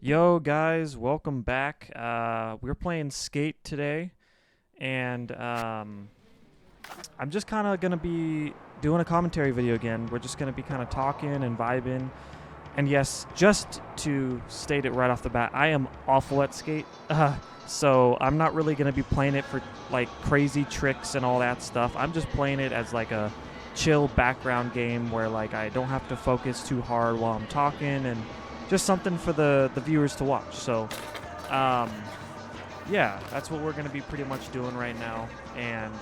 Yo, guys, welcome back. We're playing Skate today, and I'm just kind of gonna be doing a commentary video again. We're just gonna be kind of talking and vibing. And yes, just to state it right off the bat, I am awful at Skate, so I'm not really gonna be playing it for like crazy tricks and all that stuff. I'm just playing it as like a chill background game where like I don't have to focus too hard while I'm talking and just something for the viewers to watch. So, um, yeah, that's what we're going to be pretty much doing right now. And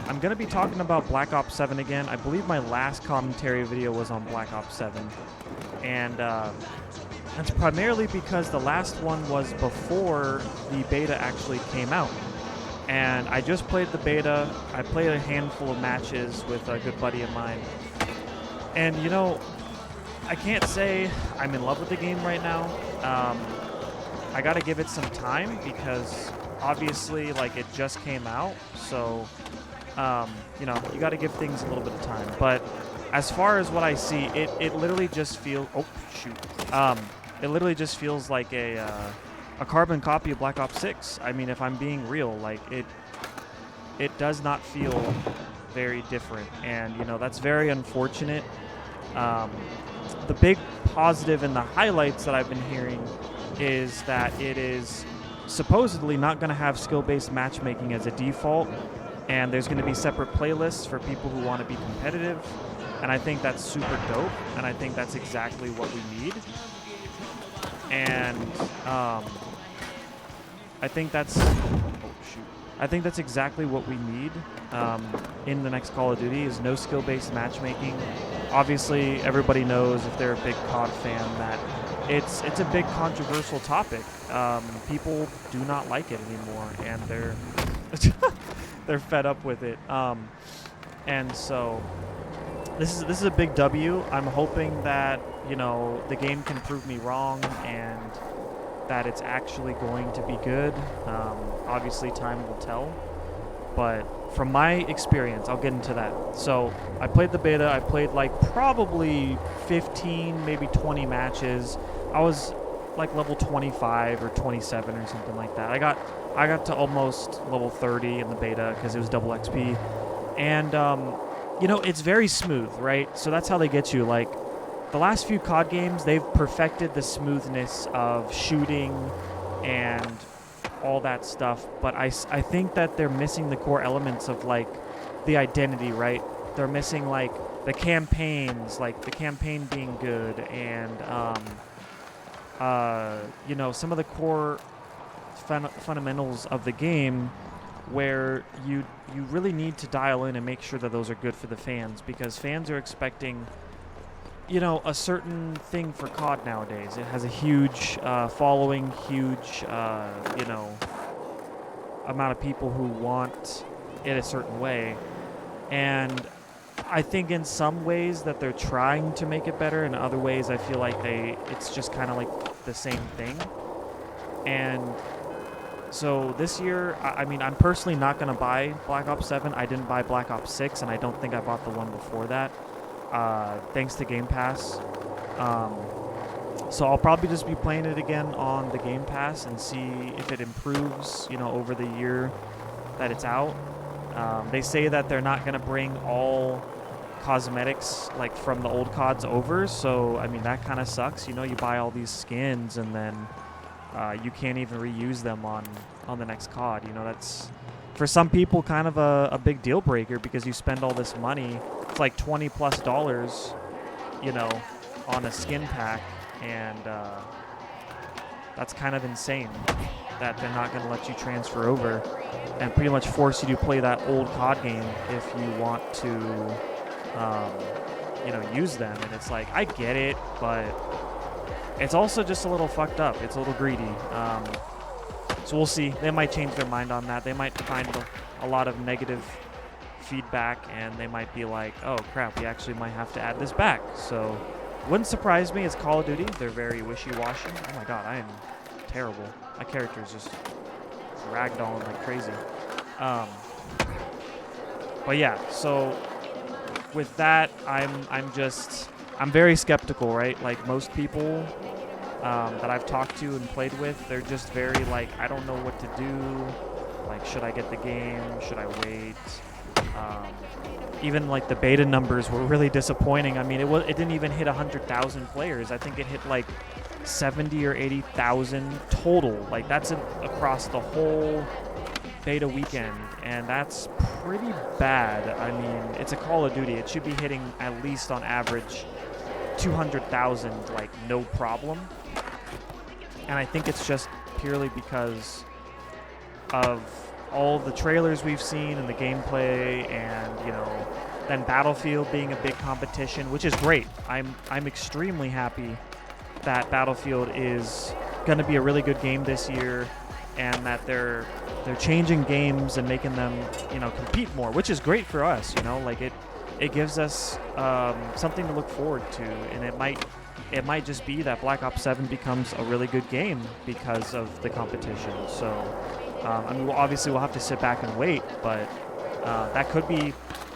I'm going to be talking about Black Ops 7 again. I believe my last commentary video was on Black Ops 7. And that's primarily because the last one was before the beta actually came out. And I just played the beta. I played a handful of matches with a good buddy of mine. And, you know, I can't say I'm in love with the game right now. I got to give it some time because obviously, like, it just came out. So, you know, you got to give things a little bit of time. But as far as what I see, it literally just feels... Oh, shoot. It literally just feels like a carbon copy of Black Ops 6. I mean, if I'm being real, like, it does not feel very different. And, you know, that's very unfortunate. The big positive in the highlights that I've been hearing is that it is supposedly not going to have skill-based matchmaking as a default, and there's going to be separate playlists for people who want to be competitive, and I think that's super dope, and I think that's exactly what we need. And I think that's I think that's exactly what we need in the next Call of Duty is no skill-based matchmaking. Obviously, everybody knows if they're a big COD fan that it's a big controversial topic. People do not like it anymore, and they're fed up with it. And so this is a big W. I'm hoping that, you know, the game can prove me wrong and that it's actually going to be good. Obviously, time will tell. But from my experience, I'll get into that. So I played the beta. I played like probably 15, maybe 20 matches. I was like level 25 or 27 or something like that. I got to almost level 30 in the beta because it was double XP. And, you know, it's very smooth, right? So that's how they get you. Like, the last few COD games, they've perfected the smoothness of shooting and all that stuff, but I think that they're missing the core elements of, like, the identity, right? They're missing, like, the campaigns, like, the campaign being good, and, you know, some of the core fundamentals of the game where you really need to dial in and make sure that those are good for the fans, because fans are expecting, you know, a certain thing for COD nowadays. It has a huge following, huge, you know, amount of people who want it a certain way. And I think in some ways that they're trying to make it better. In other ways, I feel like it's just kind of like the same thing. And so this year, I mean, I'm personally not going to buy Black Ops 7. I didn't buy Black Ops 6, and I don't think I bought the one before that. Thanks to Game Pass. So I'll probably just be playing it again on the Game Pass and see if it improves, you know, over the year that it's out. They say that they're not going to bring all cosmetics like from the old CODs over, so I mean that kind of sucks. You know, you buy all these skins and then you can't even reuse them on the next COD. You know, that's for some people kind of a big deal breaker because you spend all this money. It's like $20+, you know, on a skin pack, and that's kind of insane that they're not going to let you transfer over and pretty much force you to play that old COD game if you want to, you know, use them. And it's like, I get it, but it's also just a little fucked up. It's a little greedy. So we'll see. They might change their mind on that. They might find a lot of negative feedback, and they might be like, oh crap, we actually might have to add this back. So wouldn't surprise me. It's Call of Duty. They're very wishy-washy. Oh my god, I am terrible. My character is just ragdolling like crazy. But yeah, so with that, I'm very skeptical, right? Like most people, that I've talked to and played with, they're just very like, I don't know what to do. Like, should I get the game? Should I wait? Even like the beta numbers were really disappointing. I mean, it didn't even hit 100,000 players. I think it hit like 70 or 80,000 total. Like that's across the whole beta weekend, and that's pretty bad. I mean, it's a Call of Duty. It should be hitting at least on average 200,000, like no problem. And I think it's just purely because of all the trailers we've seen and the gameplay, and then Battlefield being a big competition, which is great. I'm extremely happy that Battlefield is going to be a really good game this year, and that they're changing games and making them compete more, which is great for us. Like it gives us something to look forward to, and it might just be that Black Ops 7 becomes a really good game because of the competition. So I mean, obviously we'll have to sit back and wait, but that could be,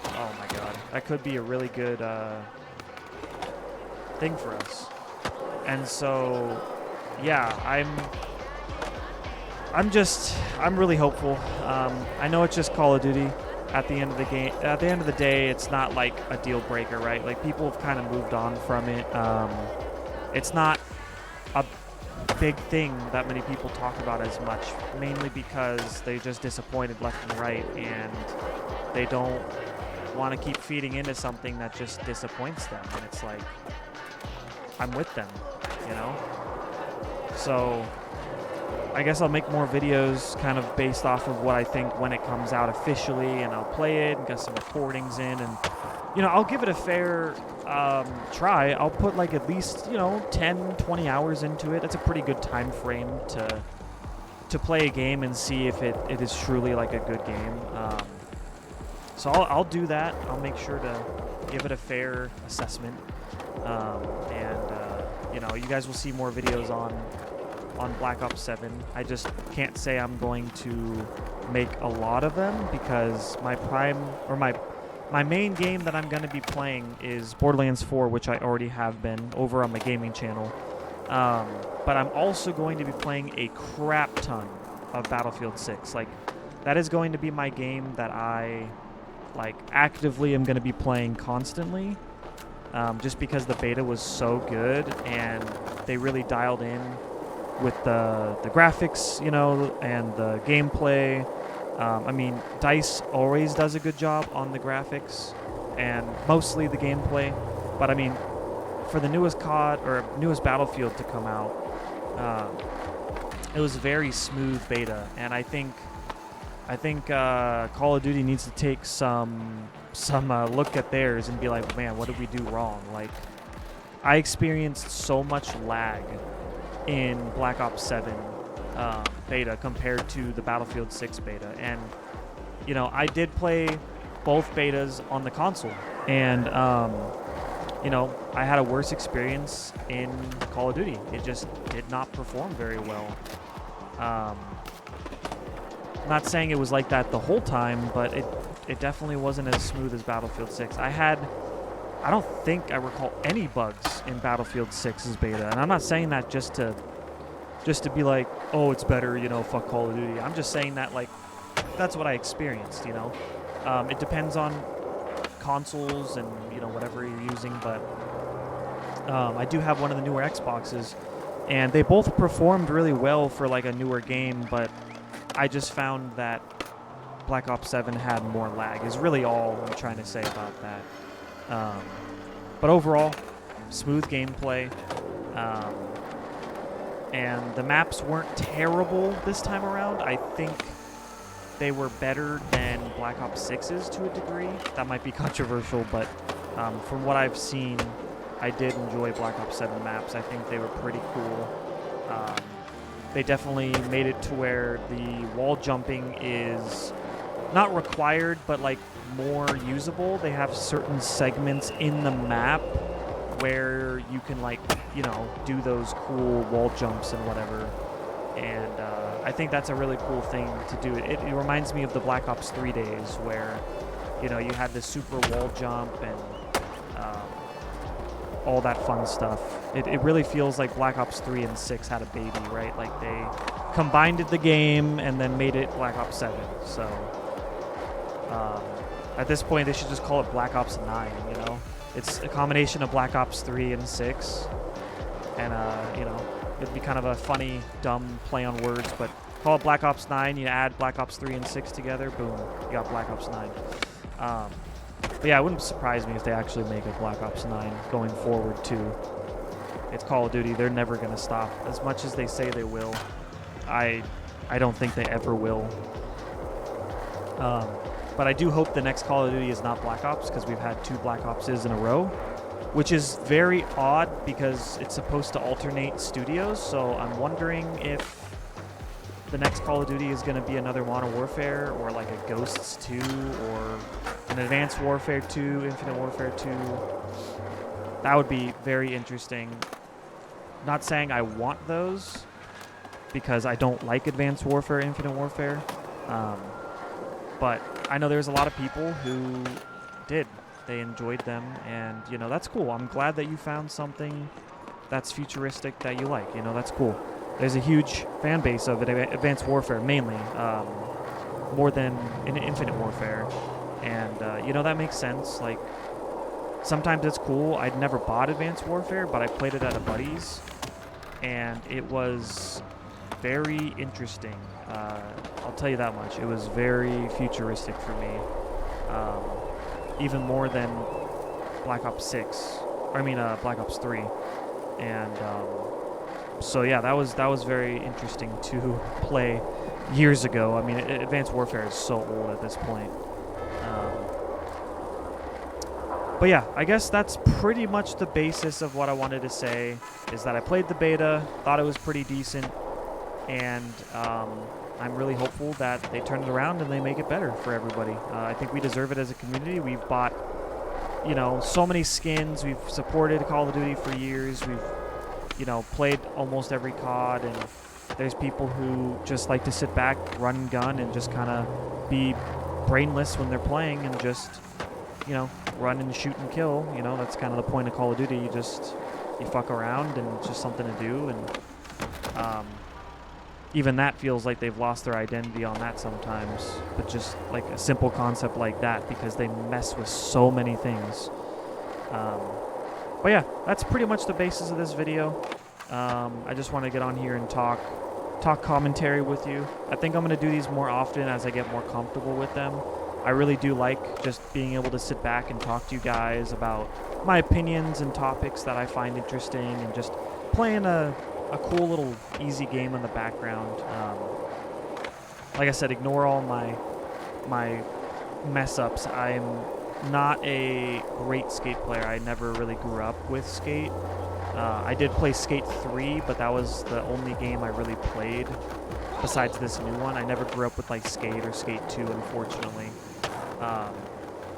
oh my god, that could be a really good thing for us. And so, yeah, I'm really hopeful. I know it's just Call of Duty. At the end of the day, it's not like a deal breaker, right? Like people have kind of moved on from it. It's not a big thing that many people talk about as much, mainly because they're just disappointed left and right, and they don't want to keep feeding into something that just disappoints them. And it's like, I'm with them, So I guess I'll make more videos kind of based off of what I think when it comes out officially, and I'll play it and get some recordings in, and I'll give it a fair try. I'll put like at least 10, 20 hours into it. It's a pretty good time frame to play a game and see if it is truly like a good game. So I'll do that. I'll make sure to give it a fair assessment, and you guys will see more videos on Black Ops 7. I just can't say I'm going to make a lot of them, because my main game that I'm going to be playing is Borderlands 4, which I already have been over on my gaming channel. But I'm also going to be playing a crap ton of Battlefield 6. Like, that is going to be my game that I actively am going to be playing constantly, just because the beta was so good and they really dialed in with the graphics, and the gameplay. I mean, DICE always does a good job on the graphics and mostly the gameplay. But I mean, for the newest COD or newest Battlefield to come out, it was a very smooth beta, and I think Call of Duty needs to take some look at theirs and be like, man, what did we do wrong? Like, I experienced so much lag in Black Ops 7 beta compared to the Battlefield 6 beta, and I did play both betas on the console, and I had a worse experience in Call of Duty. It just did not perform very well. Not saying it was like that the whole time, but it definitely wasn't as smooth as Battlefield 6. I don't think I recall any bugs in Battlefield 6's beta, and I'm not saying that just to be like, oh, it's better, fuck Call of Duty. I'm just saying that, like, that's what I experienced, It depends on consoles and, whatever you're using, but I do have one of the newer Xboxes, and they both performed really well for, like, a newer game, but I just found that Black Ops 7 had more lag, is really all I'm trying to say about that. But overall, smooth gameplay, and the maps weren't terrible this time around. I think they were better than Black Ops 6's to a degree. That might be controversial, but from what I've seen, I did enjoy Black Ops 7 maps. I think they were pretty cool. They definitely made it to where the wall jumping is not required, but like more usable. They have certain segments in the map where you can do those cool wall jumps and whatever. And I think that's a really cool thing to do. It reminds me of the Black Ops 3 days where, you had this super wall jump, and all that fun stuff. It really feels like Black Ops 3 and 6 had a baby, right? Like they combined the game and then made it Black Ops 7. So at this point, they should just call it Black Ops 9, you know? It's a combination of Black Ops 3 and 6. And, you know, it'd be kind of a funny, dumb play on words, but call it Black Ops 9, you add Black Ops 3 and 6 together, boom, you got Black Ops 9. But yeah, it wouldn't surprise me if they actually make a Black Ops 9 going forward too. It's Call of Duty, they're never going to stop. As much as they say they will, I don't think they ever will. But I do hope the next Call of Duty is not Black Ops, because we've had 2 Black Opses in a row, which is very odd because it's supposed to alternate studios, so I'm wondering if the next Call of Duty is going to be another Modern Warfare or like a Ghosts 2 or an Advanced Warfare 2, Infinite Warfare 2. That would be very interesting. Not saying I want those because I don't like Advanced Warfare, Infinite Warfare. But I know there's a lot of people who did. They enjoyed them, and, you know, that's cool. I'm glad that you found something that's futuristic that you like. You know, that's cool. There's a huge fan base of Advanced Warfare, mainly, more than in Infinite Warfare. And, you know, that makes sense. Like, sometimes it's cool. I'd never bought Advanced Warfare, but I played it at a buddy's, and it was very interesting. I'll tell you that much. It was very futuristic for me, even more than Black Ops 6. Black Ops 3. And so yeah, that was very interesting to play years ago. I mean, Advanced Warfare is so old at this point. But yeah, I guess that's pretty much the basis of what I wanted to say, is that I played the beta, thought it was pretty decent, and I'm really hopeful that they turn it around and they make it better for everybody. I think we deserve it as a community. We've bought, you know, so many skins. We've supported Call of Duty for years. We've, you know, played almost every COD, and there's people who just like to sit back, run and gun, and just kind of be brainless when they're playing and just, you know, run and shoot and kill. You know, that's kind of the point of Call of Duty. You fuck around, and it's just something to do. And even that feels like they've lost their identity on that sometimes. But just like a simple concept like that, because they mess with so many things. But yeah, that's pretty much the basis of this video. I just want to get on here and talk commentary with you. I think I'm going to do these more often as I get more comfortable with them. I really do like just being able to sit back and talk to you guys about my opinions and topics that I find interesting, and just playing a cool little easy game in the background. Like I said, ignore all my mess ups. I'm not a great Skate player. I never really grew up with Skate. I did play Skate 3, but that was the only game I really played besides this new one. I never grew up with like Skate or Skate 2, unfortunately.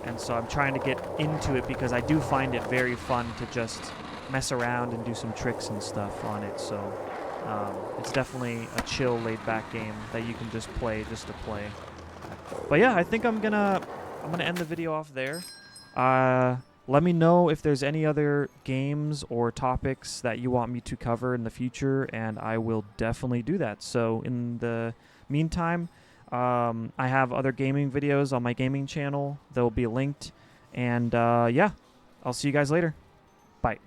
And so I'm trying to get into it because I do find it very fun to just mess around and do some tricks and stuff on it. So it's definitely a chill, laid-back game that you can just play just to play. But yeah, I think I'm gonna end the video off there. Let me know if there's any other games or topics that you want me to cover in the future, and I will definitely do that. So in the meantime, I have other gaming videos on my gaming channel. They'll be linked. And yeah, I'll see you guys later. Bye.